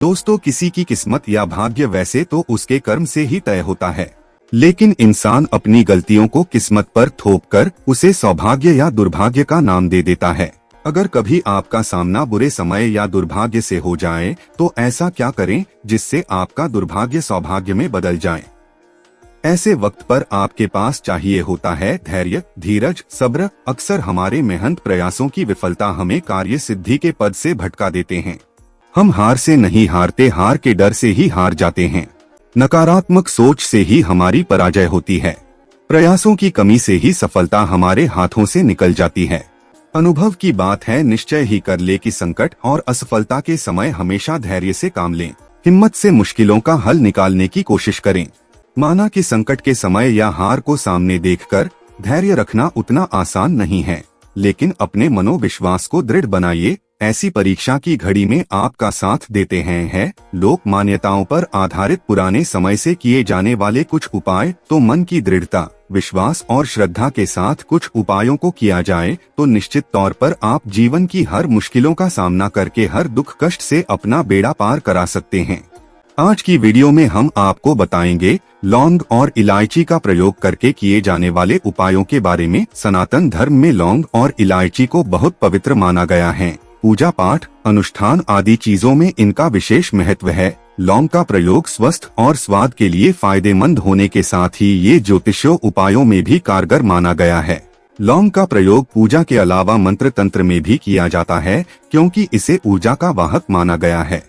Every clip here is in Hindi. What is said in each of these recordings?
दोस्तों, किसी की किस्मत या भाग्य वैसे तो उसके कर्म से ही तय होता है, लेकिन इंसान अपनी गलतियों को किस्मत पर थोपकर उसे सौभाग्य या दुर्भाग्य का नाम दे देता है। अगर कभी आपका सामना बुरे समय या दुर्भाग्य से हो जाए तो ऐसा क्या करें जिससे आपका दुर्भाग्य सौभाग्य में बदल जाए। ऐसे वक्त पर आपके पास चाहिए होता है धैर्य, धीरज, सब्र। अक्सर हमारे मेहनत प्रयासों की विफलता हमें कार्य सिद्धि के पद से भटका देते हैं। हम हार से नहीं हारते, हार के डर से ही हार जाते हैं। नकारात्मक सोच से ही हमारी पराजय होती है। प्रयासों की कमी से ही सफलता हमारे हाथों से निकल जाती है। अनुभव की बात है, निश्चय ही कर ले कि संकट और असफलता के समय हमेशा धैर्य से काम लें। हिम्मत से मुश्किलों का हल निकालने की कोशिश करें। माना कि संकट के समय या हार को सामने देखकर धैर्य रखना उतना आसान नहीं है, लेकिन अपने मनोविश्वास को दृढ़ बनाइए। ऐसी परीक्षा की घड़ी में आपका साथ देते हैं लोक मान्यताओं पर आधारित पुराने समय से किए जाने वाले कुछ उपाय। तो मन की दृढ़ता, विश्वास और श्रद्धा के साथ कुछ उपायों को किया जाए तो निश्चित तौर पर आप जीवन की हर मुश्किलों का सामना करके हर दुख कष्ट से अपना बेड़ा पार करा सकते हैं। आज की वीडियो में हम आपको बताएंगे लौंग और इलायची का प्रयोग करके किए जाने वाले उपायों के बारे में। सनातन धर्म में लौंग और इलायची को बहुत पवित्र माना गया है। पूजा पाठ, अनुष्ठान आदि चीजों में इनका विशेष महत्व है। लौंग का प्रयोग स्वस्थ और स्वाद के लिए फायदेमंद होने के साथ ही ये ज्योतिषीय उपायों में भी कारगर माना गया है। लौंग का प्रयोग पूजा के अलावा मंत्र तंत्र में भी किया जाता है, क्योंकि इसे ऊर्जा का वाहक माना गया है।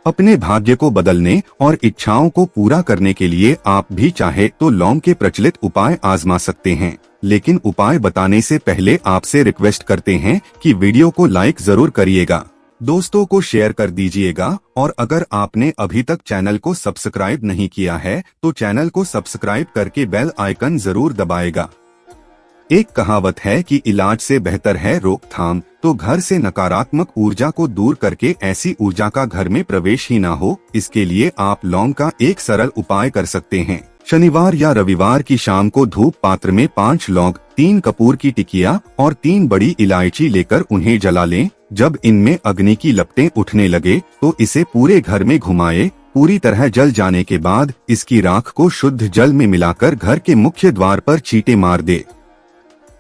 अपने भाग्य को बदलने और इच्छाओं को पूरा करने के लिए आप भी चाहे तो लौंग के प्रचलित उपाय आजमा सकते हैं। लेकिन उपाय बताने से पहले आपसे रिक्वेस्ट करते हैं कि वीडियो को लाइक जरूर करिएगा, दोस्तों को शेयर कर दीजिएगा और अगर आपने अभी तक चैनल को सब्सक्राइब नहीं किया है तो चैनल को सब्सक्राइब करके बेल आइकन जरूर दबाएगा। एक कहावत है कि इलाज से बेहतर है रोकथाम। तो घर से नकारात्मक ऊर्जा को दूर करके ऐसी ऊर्जा का घर में प्रवेश ही ना हो, इसके लिए आप लौंग का एक सरल उपाय कर सकते हैं। शनिवार या रविवार की शाम को धूप पात्र में 5 लौंग, 3 कपूर की टिकिया और 3 बड़ी इलायची लेकर उन्हें जला लें। जब इनमें अग्नि की लपटें उठने लगे तो इसे पूरे घर में घुमाएं। पूरी तरह जल जाने के बाद इसकी राख को शुद्ध जल में मिलाकर घर के मुख्य द्वार पर चींटे मार दे।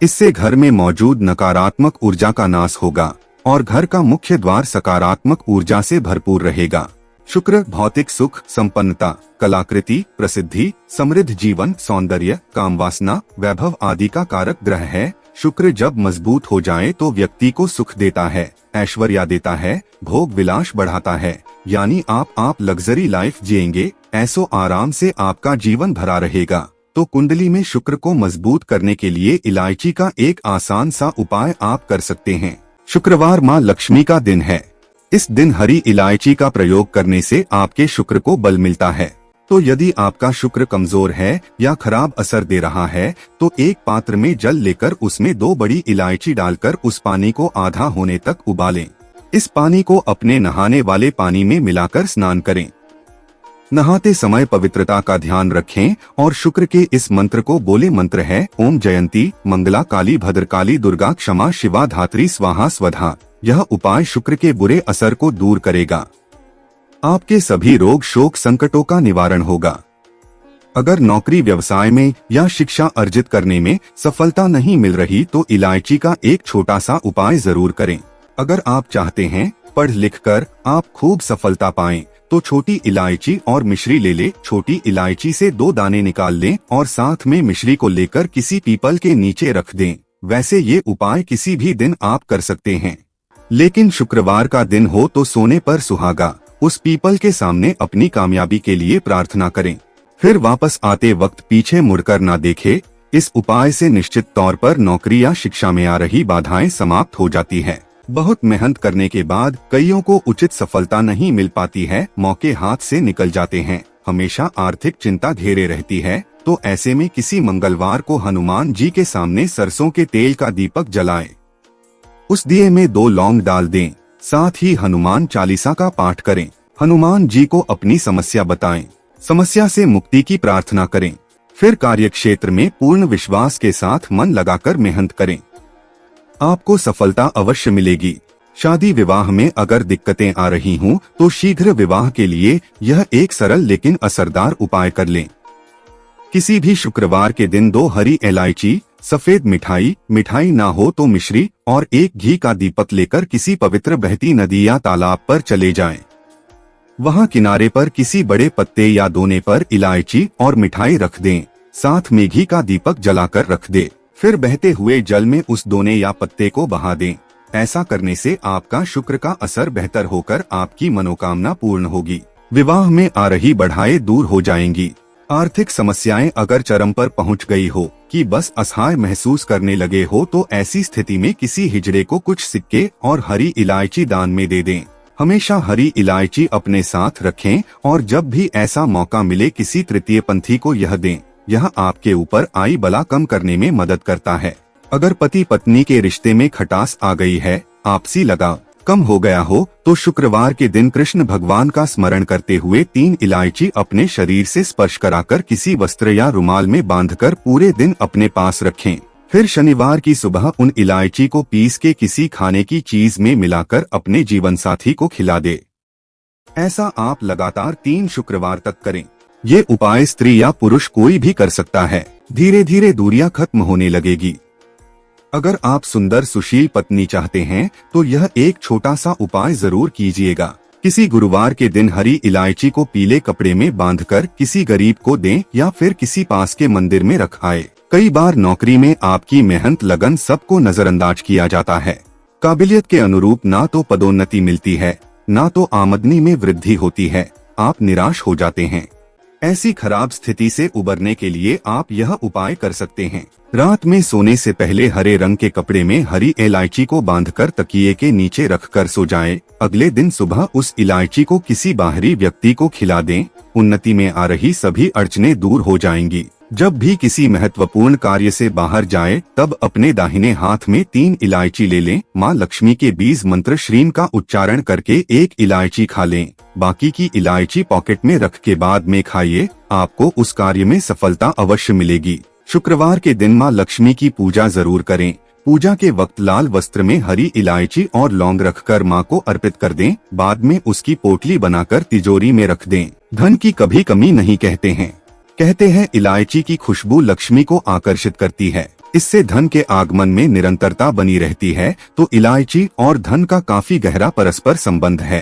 इससे घर में मौजूद नकारात्मक ऊर्जा का नाश होगा और घर का मुख्य द्वार सकारात्मक ऊर्जा से भरपूर रहेगा। शुक्र भौतिक सुख, संपन्नता, कलाकृति, प्रसिद्धि, समृद्ध जीवन, सौंदर्य, कामवासना, वैभव आदि का कारक ग्रह है। शुक्र जब मजबूत हो जाए तो व्यक्ति को सुख देता है, ऐश्वर्य देता है, भोग विलास बढ़ाता है। यानी आप लग्जरी लाइफ जिएंगे, ऐसो आराम से आपका जीवन भरा रहेगा। तो कुंडली में शुक्र को मजबूत करने के लिए इलायची का एक आसान सा उपाय आप कर सकते हैं। शुक्रवार माँ लक्ष्मी का दिन है। इस दिन हरी इलायची का प्रयोग करने से आपके शुक्र को बल मिलता है। तो यदि आपका शुक्र कमजोर है या खराब असर दे रहा है तो एक पात्र में जल लेकर उसमें 2 बड़ी इलायची डालकर उस पानी को आधा होने तक उबालें। इस पानी को अपने नहाने वाले पानी में मिलाकर स्नान करें। नहाते समय पवित्रता का ध्यान रखें और शुक्र के इस मंत्र को बोले। मंत्र है ओम जयंती मंगला काली भद्रकाली दुर्गा क्षमा शिवा धात्री स्वाहा स्वधा। यह उपाय शुक्र के बुरे असर को दूर करेगा। आपके सभी रोग शोक संकटों का निवारण होगा। अगर नौकरी व्यवसाय में या शिक्षा अर्जित करने में सफलता नहीं मिल रही तो इलायची का एक छोटा सा उपाय जरूर करें। अगर आप चाहते हैं पढ़ लिख कर आप खूब सफलता पाएं तो छोटी इलायची और मिश्री ले ले। छोटी इलायची से 2 दाने निकाल लें और साथ में मिश्री को लेकर किसी पीपल के नीचे रख दें। वैसे ये उपाय किसी भी दिन आप कर सकते हैं, लेकिन शुक्रवार का दिन हो तो सोने पर सुहागा उस पीपल के सामने अपनी कामयाबी के लिए प्रार्थना करें। फिर वापस आते वक्त पीछे मुड़कर ना देखे। इस उपाय से निश्चित तौर पर नौकरी या शिक्षा में आ रही बाधाएं समाप्त हो जाती है। बहुत मेहनत करने के बाद कईयों को उचित सफलता नहीं मिल पाती है, मौके हाथ से निकल जाते हैं। हमेशा आर्थिक चिंता घेरे रहती है। तो ऐसे में किसी मंगलवार को हनुमान जी के सामने सरसों के तेल का दीपक जलाएं। उस दिए में 2 लौंग डाल दें। साथ ही हनुमान चालीसा का पाठ करें। हनुमान जी को अपनी समस्या बताएं। समस्या से मुक्ति की प्रार्थना करें। फिर कार्यक्षेत्र में पूर्ण विश्वास के साथ मन लगाकर मेहनत करें। आपको सफलता अवश्य मिलेगी। शादी विवाह में अगर दिक्कतें आ रही हों तो शीघ्र विवाह के लिए यह एक सरल लेकिन असरदार उपाय कर लें। किसी भी शुक्रवार के दिन 2 हरी इलायची, सफेद मिठाई ना हो तो मिश्री और एक घी का दीपक लेकर किसी पवित्र बहती नदी या तालाब पर चले जाएं। वहां किनारे पर किसी बड़े पत्ते या दोने पर इलायची और मिठाई रख दें, साथ में घी का दीपक जलाकर रख दे। फिर बहते हुए जल में उस दोने या पत्ते को बहा दें। ऐसा करने से आपका शुक्र का असर बेहतर होकर आपकी मनोकामना पूर्ण होगी। विवाह में आ रही बाधाएं दूर हो जाएंगी। आर्थिक समस्याएं अगर चरम पर पहुंच गई हो कि बस असहाय महसूस करने लगे हो तो ऐसी स्थिति में किसी हिजड़े को कुछ सिक्के और हरी इलायची दान में दे दें। हमेशा हरी इलायची अपने साथ रखें और जब भी ऐसा मौका मिले किसी तृतीय पंथी को यह दें। यह आपके ऊपर आई बला कम करने में मदद करता है। अगर पति पत्नी के रिश्ते में खटास आ गई है, आपसी लगाव कम हो गया हो तो शुक्रवार के दिन कृष्ण भगवान का स्मरण करते हुए 3 इलायची अपने शरीर से स्पर्श कराकर किसी वस्त्र या रुमाल में बांधकर पूरे दिन अपने पास रखें। फिर शनिवार की सुबह उन इलायची को पीस के किसी खाने की चीज में मिलाकर अपने जीवन साथी को खिला दे। ऐसा आप लगातार 3 शुक्रवार तक करें। ये उपाय स्त्री या पुरुष कोई भी कर सकता है। धीरे धीरे दूरियां खत्म होने लगेगी। अगर आप सुंदर सुशील पत्नी चाहते हैं तो यह एक छोटा सा उपाय जरूर कीजिएगा। किसी गुरुवार के दिन हरी इलायची को पीले कपड़े में बांधकर किसी गरीब को दें या फिर किसी पास के मंदिर में रखाएं। कई बार नौकरी में आपकी मेहनत लगन सबको नजरअंदाज किया जाता है। काबिलियत के अनुरूप ना तो पदोन्नति मिलती है, ना तो आमदनी में वृद्धि होती है। आप निराश हो जाते हैं। ऐसी खराब स्थिति से उबरने के लिए आप यह उपाय कर सकते हैं। रात में सोने से पहले हरे रंग के कपड़े में हरी इलायची को बांधकर तकिए के नीचे रखकर सो जाएं। अगले दिन सुबह उस इलायची को किसी बाहरी व्यक्ति को खिला दें। उन्नति में आ रही सभी अड़चनें दूर हो जाएंगी। जब भी किसी महत्वपूर्ण कार्य से बाहर जाए तब अपने दाहिने हाथ में 3 इलायची ले लें। माँ लक्ष्मी के बीज मंत्र श्रीम का उच्चारण करके 1 इलायची खा लें। बाकी की इलायची पॉकेट में रख के बाद में खाइए। आपको उस कार्य में सफलता अवश्य मिलेगी। शुक्रवार के दिन माँ लक्ष्मी की पूजा जरूर करें। पूजा के वक्त लाल वस्त्र में हरी इलायची और लौंग रखकर माँ को अर्पित कर दें। बाद में उसकी पोटली बनाकर तिजोरी में रख दें। धन की कभी कमी नहीं कहते हैं इलायची की खुशबू लक्ष्मी को आकर्षित करती है। इससे धन के आगमन में निरंतरता बनी रहती है। तो इलायची और धन का काफी गहरा परस्पर संबंध है।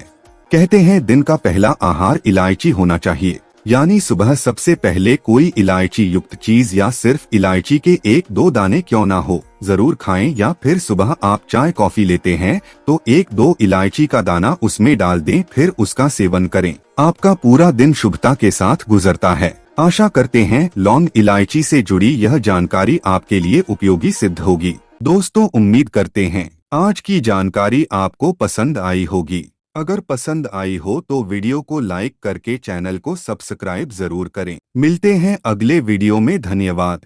कहते हैं दिन का पहला आहार इलायची होना चाहिए, यानी सुबह सबसे पहले कोई इलायची युक्त चीज या सिर्फ इलायची के 1-2 दाने क्यों ना हो जरूर खाएं। या फिर सुबह आप चाय कॉफी लेते हैं तो 1-2 इलायची का दाना उसमें डाल दें, फिर उसका सेवन करें। आपका पूरा दिन शुभता के साथ गुजरता है। आशा करते हैं लौंग इलायची से जुड़ी यह जानकारी आपके लिए उपयोगी सिद्ध होगी। दोस्तों, उम्मीद करते हैं आज की जानकारी आपको पसंद आई होगी। अगर पसंद आई हो तो वीडियो को लाइक करके चैनल को सब्सक्राइब जरूर करें। मिलते हैं अगले वीडियो में। धन्यवाद।